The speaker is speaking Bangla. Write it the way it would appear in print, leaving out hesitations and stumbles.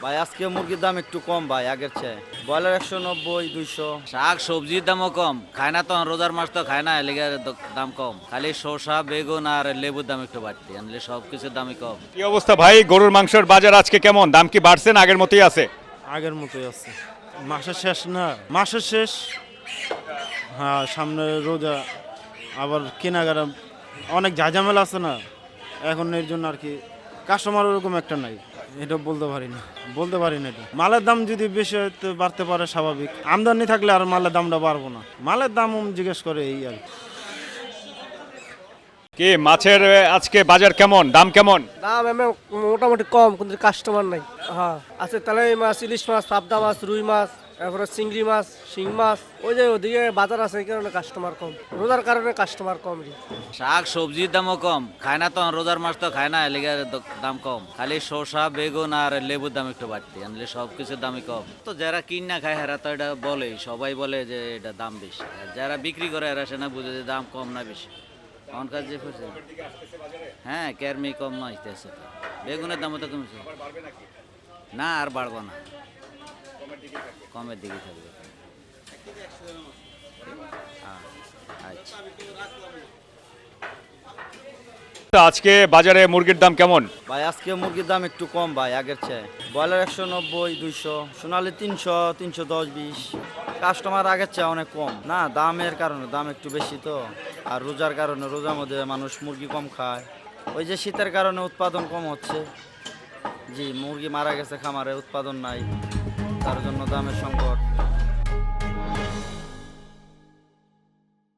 ভাই আজকে মুরগির দাম একটু কম ভাই আগের চেয়ে। ব্রয়লার 190, 200। শাক সবজির দামও কম, খায় না তো, রোজার মাস তো খায় না, এলিগে দাম কম। খালি শসা বেগুন আর লেবুর দাম একটু বাড়তি, আনলে সব কিছুর দামই কম। কি অবস্থা ভাই, গরুর মাংসের বাজার আজকে কেমন? দাম কি বাড়ছে না আগের মতোই আছে? আগের মতোই আছে। মাসের শেষ না, মাসের শেষ। হ্যাঁ, সামনে রোজা, আবার কেনাকাটা অনেক ঝাঁঝামেলা আছে না এখন, এর জন্য আর কি কাস্টমার ওরকম একটা নাই। এটা বলতে পারি না, এটা মালের দাম যদি বেশি হয়তো বাড়তে পারে, স্বাভাবিক। আমদানি থাকলে আর মালের দামটা বাড়বো না, মালের দাম জিজ্ঞেস করে এই আর কি। কি মাছের আজকে বাজার কেমন, দাম কেমন? দাম এমনি মোটামুটি কম, কিন্তু কাস্টমার নাই। হ্যাঁ আছে, তালাই মাছ, ইলিশ মাছ, পাবদা মাছ, রুই মাছ, তারপরে চিংড়ি মাছ, শিং মাছ। ওই যে ওদিকে বাজার আছে, এই কারণে কাস্টমার কম, রোজার কারণে কাস্টমার কম। শাক সবজির দামও কম, খায় না তো, রোজার মাস তো খায় না, এলিগে দাম কম। খালি শসা বেগুন আর লেবুর দাম একটু বাড়তি, আনলে সব কিছুর দামই কম। তো যারা কিন না খায় এরা তো এটা বলেই, সবাই বলে যে এটা দাম বেশি। আর যারা বিক্রি করে এরা সে না বুঝে যে দাম কম না বেশি। এখনকার যে হ্যাঁ, ক্যারমি কম আসতেছে তো, বেগুনের দামও তো কমেছে। না আর বাড়বো না, কমের দিকে থাকবে। আচ্ছা, আজকে বাজারে মুরগির দাম কেমন? ভাই আজকে মুরগির দাম একটু কম ভাই আগের চেয়ে। ব্রয়লার 190, 200, সোনালি 300, 310, 20। কাস্টমার আগের চেয়ে অনেক কম না, দামের কারণে দাম একটু বেশি তো। আর রোজার কারণে, রোজার মধ্যে মানুষ মুরগি কম খায়। ওই যে শীতের কারণে উৎপাদন কম হচ্ছে। জি, মুরগি মারা গেছে খামারে, উৎপাদন নাই, তার জন্য দামের সংকট।